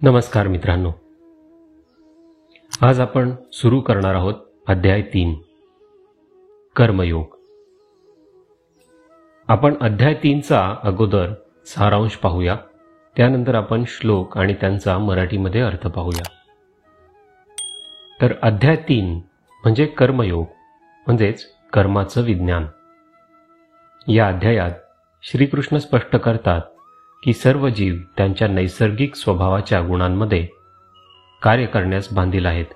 नमस्कार मित्रांनो, आज आपण सुरू करणार आहोत अध्याय 3 कर्मयोग. आपण अध्याय 3 चा अगोदर सारांश पाहूया, त्यानंतर आपण श्लोक आणि त्यांचा मराठीमध्ये अर्थ पाहूया. तर अध्याय 3 म्हणजे कर्मयोग म्हणजेच कर्माचं विज्ञान. या अध्यायात श्रीकृष्ण स्पष्ट करतात की सर्व जीव त्यांच्या नैसर्गिक स्वभावाच्या गुणांमध्ये कार्य करण्यास बांधील आहेत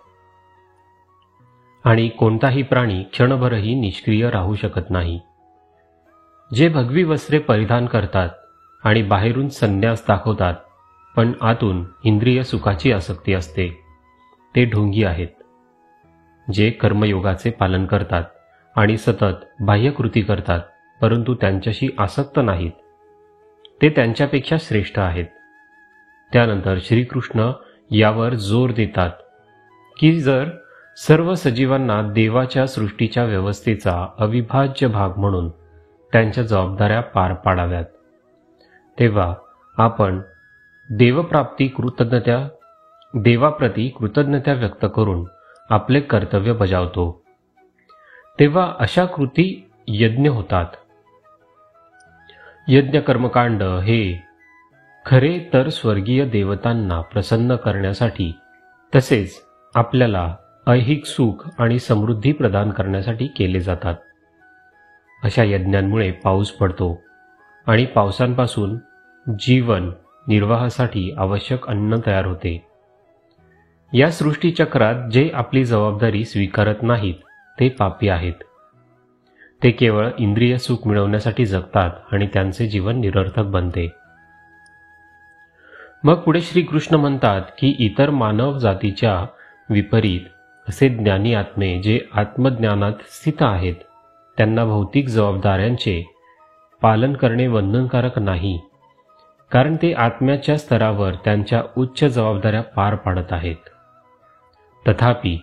आणि कोणताही प्राणी क्षणभरही निष्क्रिय राहू शकत नाही. जे भगवी वस्त्रे परिधान करतात आणि बाहेरून संन्यास दाखवतात पण आतून इंद्रिय सुखाची आसक्ती असते, ते ढोंगी आहेत. जे कर्मयोगाचे पालन करतात आणि सतत बाह्यकृती करतात परंतु त्यांच्याशी आसक्त नाहीत, ते त्यांच्यापेक्षा श्रेष्ठ आहेत. त्यानंतर श्रीकृष्ण यावर जोर देतात की जर सर्व सजीवांना देवाच्या सृष्टीच्या व्यवस्थेचा अविभाज्य भाग म्हणून त्यांच्या जबाबदाऱ्या पार पाडाव्यात, तेव्हा आपण देवाप्रती कृतज्ञता व्यक्त करून आपले कर्तव्य बजावतो. तेव्हा अशा कृती यज्ञ होतात. यज्ञ कर्मकांड हे खरे तर स्वर्गीय देवतांना प्रसन्न करण्यासाठी तसेच आपल्याला ऐहिक सुख आणि समृद्धी प्रदान करण्यासाठी केले जातात. अशा यज्ञांमुळे पाऊस पडतो आणि पावसांपासून जीवन निर्वाहासाठी आवश्यक अन्न तयार होते. या सृष्टीचक्रात जे आपली जबाबदारी स्वीकारत नाहीत ते पापी आहेत. ते केवळ इंद्रिय सुख मिळवण्यासाठी जगतात आणि त्यांचे जीवन निरर्थक बनते. मग पुढे श्रीकृष्ण म्हणतात की इतर मानव जातीच्या विपरीत असे ज्ञानी आत्मे जे आत्मज्ञानात स्थित आहेत, त्यांना भौतिक जबाबदाऱ्यांचे पालन करणे बंधनकारक नाही, कारण ते आत्म्याच्या स्तरावर त्यांच्या उच्च जबाबदाऱ्या पार पाडत आहेत. तथापि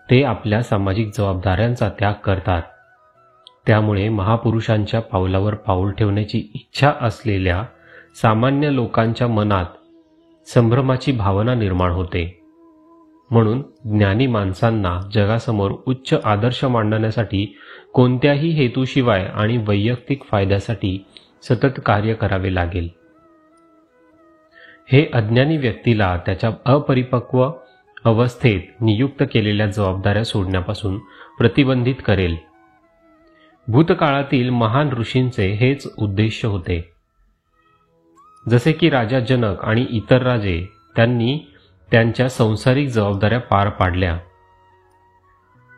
ते आपल्या सामाजिक जबाबदाऱ्यांचा त्याग करतात. त्यामुळे महापुरुषांच्या पावलावर पाऊल ठेवण्याची इच्छा असलेल्या सामान्य लोकांच्या मनात संभ्रमाची भावना निर्माण होते. म्हणून ज्ञानी माणसांना जगासमोर उच्च आदर्श मांडण्यासाठी कोणत्याही हेतूशिवाय आणि वैयक्तिक फायद्यासाठी सतत कार्य करावे लागेल. हे अज्ञानी व्यक्तीला त्याच्या अपरिपक्व अवस्थेत नियुक्त केलेल्या जबाबदाऱ्या सोडण्यापासून प्रतिबंधित करेल. भूतकाळातील महान ऋषींचे हेच उद्देश होते. जसे की राजा जनक आणि इतर राजे, त्यांनी त्यांच्या सांसारिक जबाबदाऱ्या पार पाडल्या.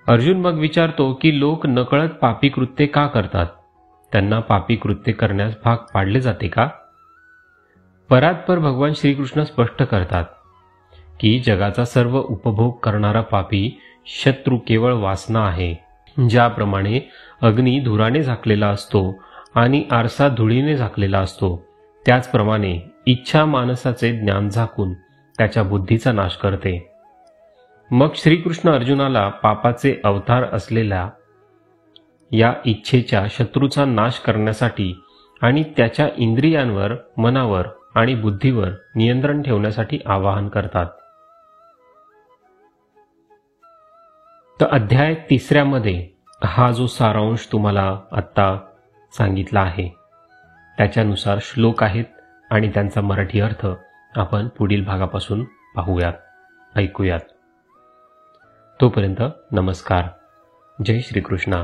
अर्जुन मग विचारतो की लोक नकळत पापी कृत्ये का करतात? त्यांना पापी कृत्ये करण्यास भाग पाडले जाते का? परात्पर भगवान श्रीकृष्ण स्पष्ट करतात की जगाचा सर्व उपभोग करणारा पापी शत्रू केवळ वासना आहे. ज्याप्रमाणे अग्नी धुराने झाकलेला असतो आणि आरसा धुळीने झाकलेला असतो, त्याचप्रमाणे इच्छा मानसाचे ज्ञान झाकून त्याच्या बुद्धीचा नाश करते. मग श्रीकृष्ण अर्जुनाला पापाचे अवतार असलेल्या या इच्छेच्या शत्रूचा नाश करण्यासाठी आणि त्याच्या इंद्रियांवर, मनावर आणि बुद्धीवर नियंत्रण ठेवण्यासाठी आवाहन करतात. तर अध्याय 3 मध्ये हा जो सारांश तुम्हाला आत्ता सांगितला आहे त्याच्यानुसार श्लोक आहेत आणि त्यांचा मराठी अर्थ आपण पुढील भागापासून पाहूयात, ऐकूयात. तोपर्यंत नमस्कार. जय श्रीकृष्ण.